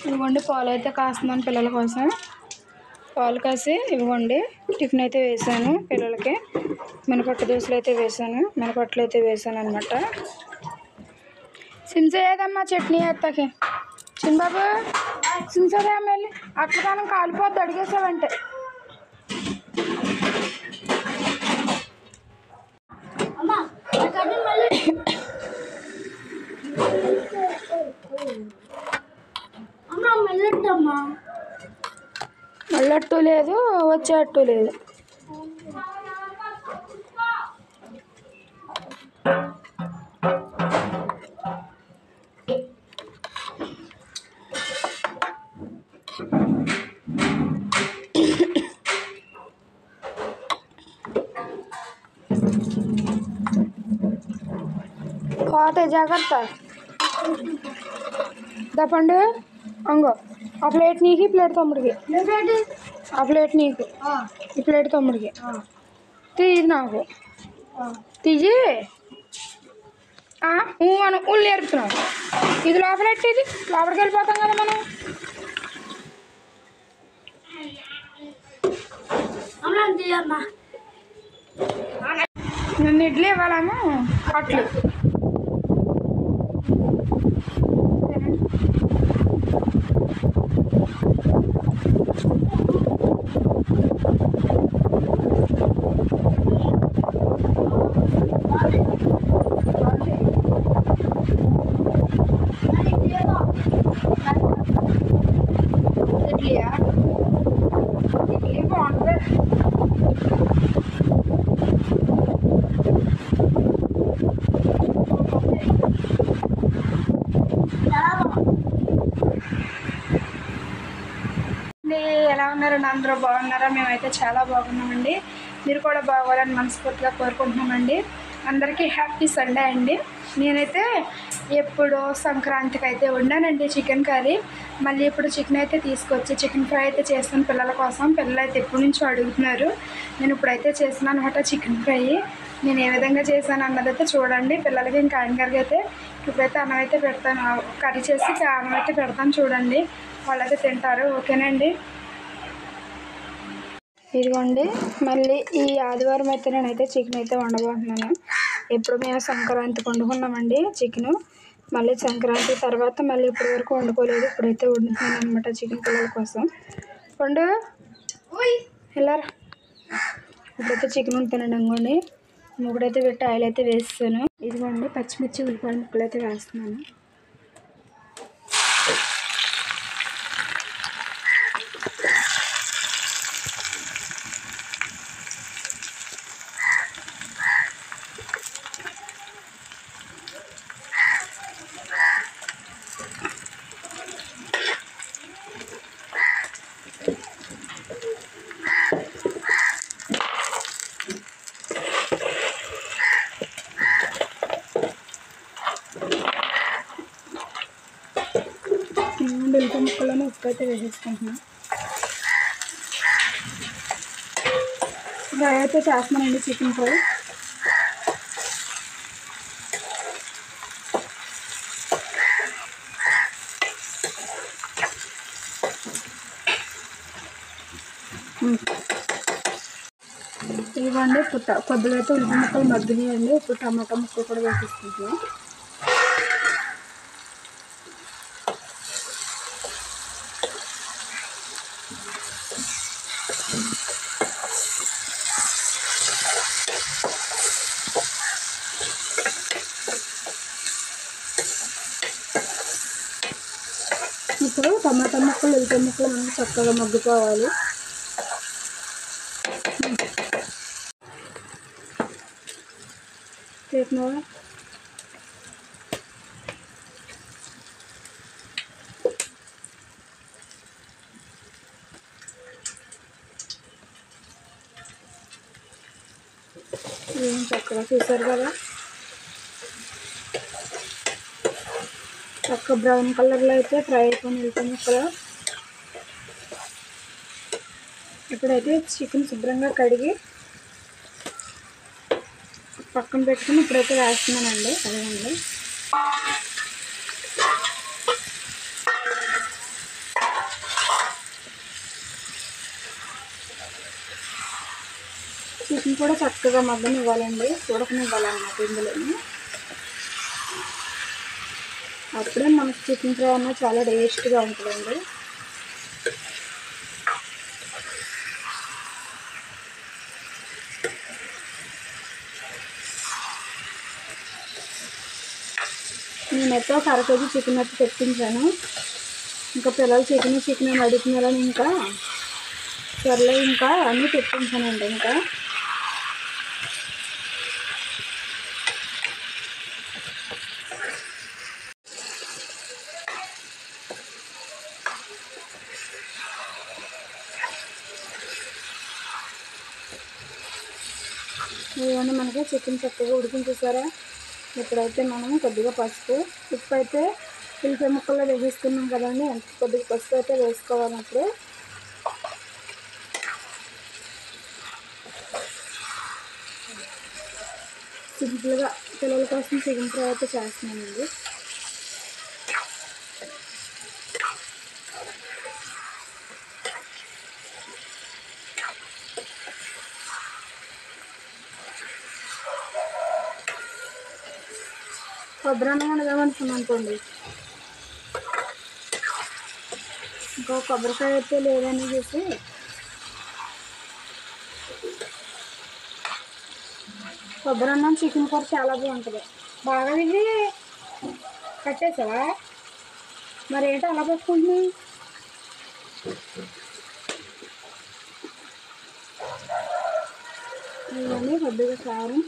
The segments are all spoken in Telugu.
ఇవ్వండి పాలు అయితే కాస్తున్నాను పిల్లల కోసం. పాలు కాసి ఇవ్వండి టిఫిన్ అయితే వేసాను పిల్లలకి. మినపట్టు దోశలు అయితే వేసాను, మినపట్లు అయితే వేసాను అనమాట. సిమ్సేదమ్మా చట్నీ ఎత్తాకి చిన్నబాబు సిమ్సేదే అమ్మ వెళ్ళి అక్కదానం కాలిపోద్ది అడిగేసావంటే. మళ్ళట్టు లేదు వచ్చేట్టు లేదు. పోతే జాగ్రత్త దప్పండు. అంగో ఆ ప్లేట్ నీకు, ఈ ప్లేట్ తమ్ముడికి. ఆ ప్లేట్ నీకు, ఈ ప్లేట్ తమ్ముడికి. తీది నాకు తీయి మనం ఉల్లి నేర్పుతున్నాం. ఇది లోపలెట్టి, ఇది లోపలికి వెళ్ళిపోతాం కదా మనం. నన్ను ఇడ్లీ ఇవ్వాలేమో అట్లు. ఇడ్లీయా? ఇడ్లీ బాగుంటుంది. ఎలా ఉన్నారండి? అందరూ బాగున్నారా? మేమైతే చాలా బాగున్నామండి. మీరు కూడా బాగోవాలని మనస్ఫూర్తిగా కోరుకుంటున్నామండి. అందరికీ హ్యాపీ సండే అండి. నేనైతే ఎప్పుడో సంక్రాంతికి అయితే వండానండి చికెన్ కర్రీ. మళ్ళీ ఇప్పుడు చికెన్ అయితే తీసుకొచ్చి చికెన్ ఫ్రై అయితే చేస్తాను పిల్లల కోసం. పిల్లలు అయితే ఎప్పటి నుంచో అడుగుతున్నారు. నేను ఇప్పుడైతే చేస్తున్నాను అనమాట చికెన్ ఫ్రై. నేను ఏ విధంగా చేశాను అన్నదైతే చూడండి. పిల్లలకి ఇంకా ఆయన గారికి అయితే ఇప్పుడైతే అన్నం అయితే పెడతాను, కర్రీ చేసి అన్నం అయితే పెడతాను చూడండి. వాళ్ళైతే తింటారు. ఓకేనండి. ఇదిగోండి మళ్ళీ ఈ ఆదివారం అయితే నేనైతే చికెన్ అయితే వండబోతున్నాను. ఎప్పుడు మేము సంక్రాంతికి వండుకున్నామండి చికెను. మళ్ళీ సంక్రాంతి తర్వాత మళ్ళీ ఇప్పటి వరకు వండుకోలేదు. ఇప్పుడైతే వండుతున్నాను అనమాట చికెన్ పిల్లల కోసం. వండు వెళ్ళారా. ఇప్పుడైతే చికెన్ వండుతానండి. అనుకోండి ముగ్గుడైతే పెట్టి ఆయిల్ అయితే వేస్తాను. ఇదిగోండి పచ్చిమిర్చి ఉల్లిపాయ ముక్కలు అయితే వేస్తున్నాను. ఉల్లిపాయ ముక్కలను ఉప్పు అయితే వేసేసుకుంటున్నాను. ఫ్రై అయితే చేస్తున్నానండి చికెన్ ఫ్రై. ఇవ్వండి కొద్దిగా అయితే ఉల్లిపాయ ముక్కలు మగ్గినాయండి. ఇప్పుడు టమాటా ముక్కలు కూడా వేసేసుకుంటున్నాం. ఇప్పుడు టమాటా ముక్కలు ఉల్లిపాయ ముక్కలు మనకు చక్కగా మగ్గిపోవాలి. చేసినావా? ఏం చక్కగా చూసారు కదా, చక్క బ్రౌన్ కలర్లో అయితే ఫ్రై అయిపోయి వెళ్తాను ఇక్కడ. ఇప్పుడైతే చికెన్ శుభ్రంగా కడిగి పక్కన పెట్టుకుని ఇప్పుడైతే వేస్తున్నానండి. అదేనండి చికెన్ కూడా చక్కగా మగ్గనివ్వాలండి, ఉడకనివ్వాలన్నమాట ఇందులోని. అప్పుడే మనకి చికెన్ ఫ్రై అన్న చాలా టేస్ట్గా ఉంటుందండి. నేనైతే ఒక అరకేజీ చికెన్ అయితే తెప్పించాను. ఇంకా పిల్లలు చికెన్ అని అడుగుతున్నారని ఇంకా సర్లే ఇంకా అన్నీ తెప్పించానండి. ఇంకా ఇవన్నీ మనకి చికెన్ చక్కగా ఉడికించేసారా. ఇప్పుడైతే మనం కొద్దిగా పసుపు, ఉప్పు అయితే ఉల్లిపాయ ముక్కల్లో వేసేసుకున్నాం కదండి, కొద్దిగా పసుపు అయితే వేసుకోవాలన్నప్పుడు. సింపుల్గా పిల్లల కోసం చికెన్ ఫ్రై అయితే చేస్తున్నానండి. కొబ్బరి అన్నం వండుదామనుకున్నానుకోండి, ఇంకో కొబ్బరికాయ అయితే లేదని చెప్పి కొబ్బరి అన్నం చికెన్ కూర చాలా బాగుంటుంది. బాగా ఇది కట్టేసావా? మరి ఏంటో అలా పెట్టుకుంటున్నావు? ఇవన్నీ కొద్దిగా కారం,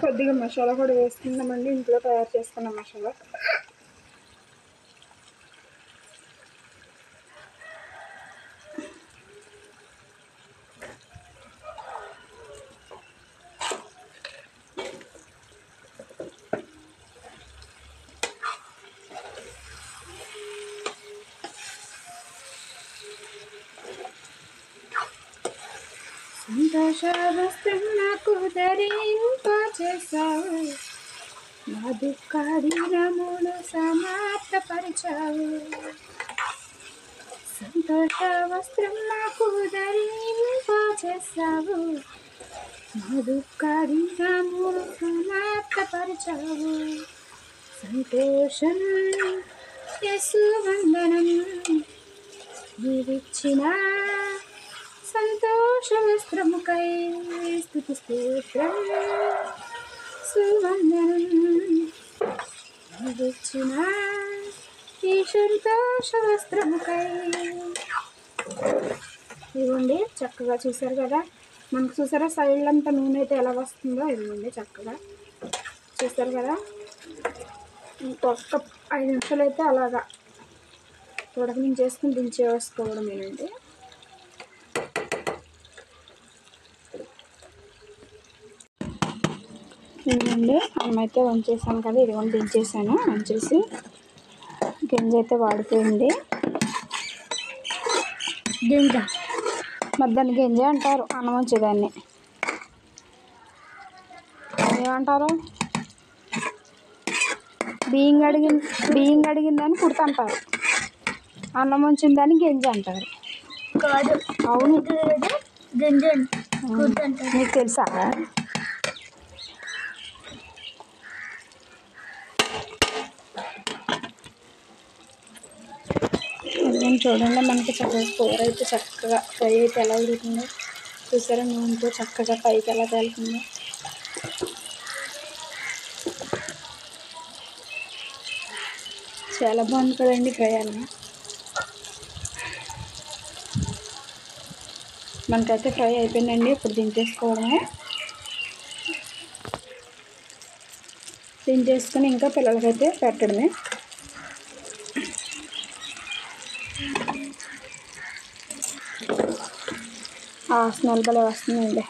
కొద్దిగా మసాలా కూడా వేసుకుందామండి. ఇంట్లో తయారు చేసుకున్న మసాలా. సంతోష వస్త్రం నాకు ధరింపచేసావు, నా దుఃఖ దినములు సమాప్తపరిచావు. సంతోష వస్త్రం నాకు ధరింపచేసావు, నా దుఃఖ దినములు సమాప్తపరిచావు. సంతోషం యేసు వందనం, నీవిచ్చిన సంతోష వస్త్రముకై స్తుతి స్తోత్రం. సువందనం నీవిచ్చిన ఈ సంతోష వస్త్రముకై. ఇవ్వండి చక్కగా చూసారు కదా, మనకు చూసారా సైడ్ అంతా నూనె అయితే ఎలా వస్తుందో. ఇవ్వండి చక్కగా చూసారు కదా. ఇంకొక 5 నిమిషాలు అయితే అలాగా ఉడకనించేసుకుని దించేసుకోవడమేనండి. ఇదిగోండి అన్నం అయితే వంచేసాను కదా, ఇదిగోండి దించేసాను. వంచేసి గింజ అయితే వాడిపోయింది. గింజ మరి దాన్ని గింజ అంటారు, అన్నం వంచేదాన్ని ఏమంటారు? బియ్యం కడిగిందని కుర్త అంటారు, అన్నం వంచిందని గింజ అంటారు. అవును, నీకు తెలుసా? చూడండి మనకి చక్కగా కూర అయితే చక్కగా ఫ్రై అయితే ఎలా ఉడుతుందో చూసారా. నూనెతో చక్కగా పైకి ఎలా తేలుతుందో. చాలా బాగుంది కదండి ఫ్రై అలా. మనకైతే ఫ్రై అయిపోయిందండి. ఇప్పుడు దించేసుకోవడమే. దించేసుకొని ఇంకా పిల్లలకైతే పెట్టడమే. స్మెల్ భలే వస్తుందండి.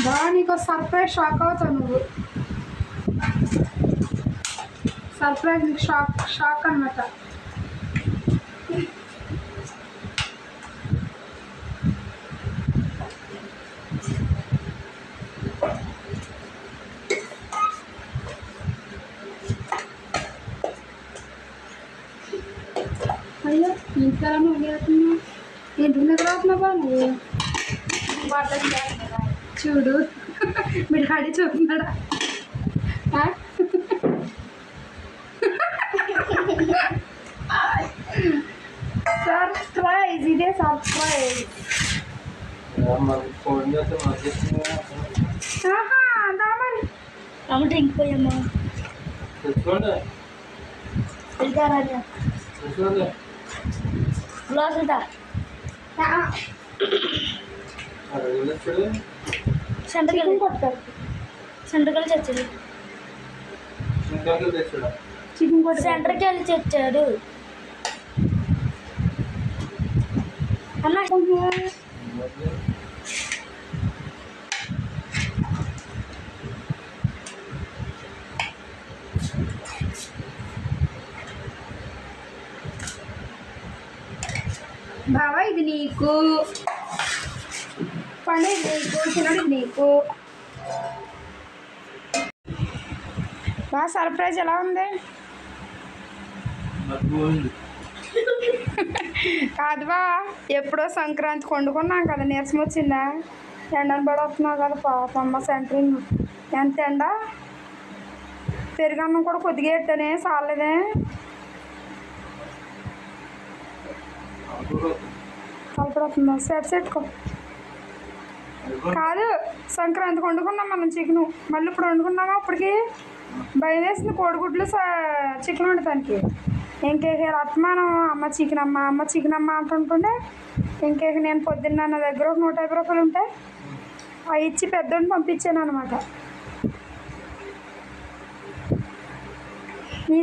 బాగా నీకు సర్ప్రైజ్ షాక్ అవుతావు నువ్వు. సర్ప్రైజ్ నీకు షాక్ అన్నమాట. అయ్యో ఇంకా నువ్వు ఏంటి నిద్ర అవుతున్నావా నువ్వు? చూడు మీరు డాడీ చూస్తున్నాడా? సర్ప్రైజ్, ఇదే సర్ప్రైజ్. డ్రింక్ పోయమ్మా. గ్లాస్ ఉంటా. సెంటర్కెళ్ళి చచ్చాడు. సెంటర్కి వెళ్ళి చచ్చాడు అన్న. బావా ఇది నీకు, పన్నీర్ నీకు, చిన్నది నీకు. బాగా సర్ప్రైజ్ ఎలా ఉంది? కాదు బా, ఎప్పుడో సంక్రాంతికి వండుకున్నాం కదా, నీరసం వచ్చిందా? ఎండను పడవుతున్నావు కదా పాపమ్మ. సెంటరింగ్ ఎంత ఎండ. పెరుగన్నం కూడా కొద్దిగా ఎట్టనే చాలేదే. కలపడుతుందా? సెట్టుకో. కాదు, సంక్రాంతికి వండుకున్నాం మనం చికెను. మళ్ళీ ఇప్పుడు వండుకున్నామా? ఇప్పటికి భయం వేసింది కోడిగుడ్లు చికెన్ వండటానికి. ఇంకేక రత్మానం అమ్మ చికెన్ అమ్మ అంటుంటుండే. ఇంకేక నేను పొద్దున్న నా దగ్గర ఒక 150 రూపాయలు ఉంటాయి, అవి ఇచ్చి పెద్దోడిని పంపించాను అనమాట. ఈ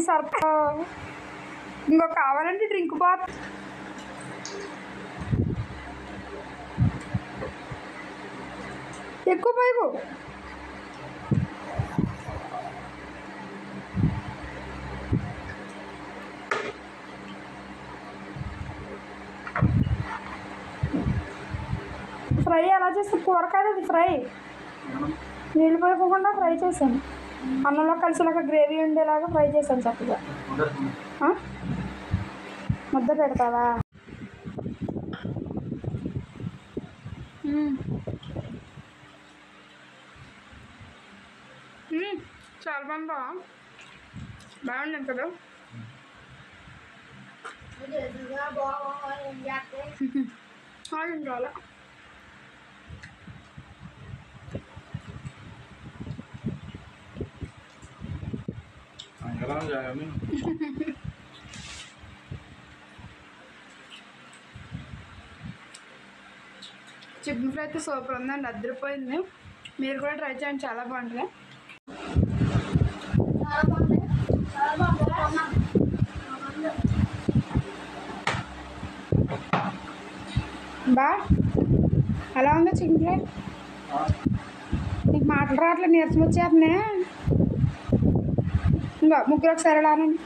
ఇంకొక కావాలంటే డ్రింక్ బాత్. ఎక్కువ పైపు ఫ్రై ఎలా చేస్తే కూర కాదు అది ఫ్రై. నీళ్ళు పోయకుండా ఫ్రై చేశాను. అన్నంలో కలిసిలాగా గ్రేవీ ఉండేలాగా ఫ్రై చేశాను చక్కగా. ముద్ద పెడతావా? చాలా బాగుంది కదా. చాలా చికెన్ ఫ్రై అయితే సూపర్ ఉందండి, అదిరిపోయింది. మీరు కూడా ట్రై చేయండి, చాలా బాగుంటుంది. బా ఎలా ఉందో చికెన్ ఫ్రై? నీకు మాటలు రావట్లేదు, నీరసం వచ్చేస్తున్నాయి. ఇంకా ముగ్గురు ఒకసారి రానండి.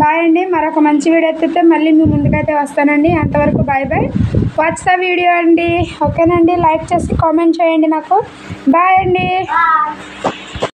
బాయ్ అండి. మరొక మంచి వీడియో ఎత్తితే మళ్ళీ మీ ముందుకైతే వస్తానండి. అంతవరకు bye bye. Watch the video అండి. ఓకేనండి, లైక్ చేసి కామెంట్ చేయండి నాకు. బాయ్ అండి.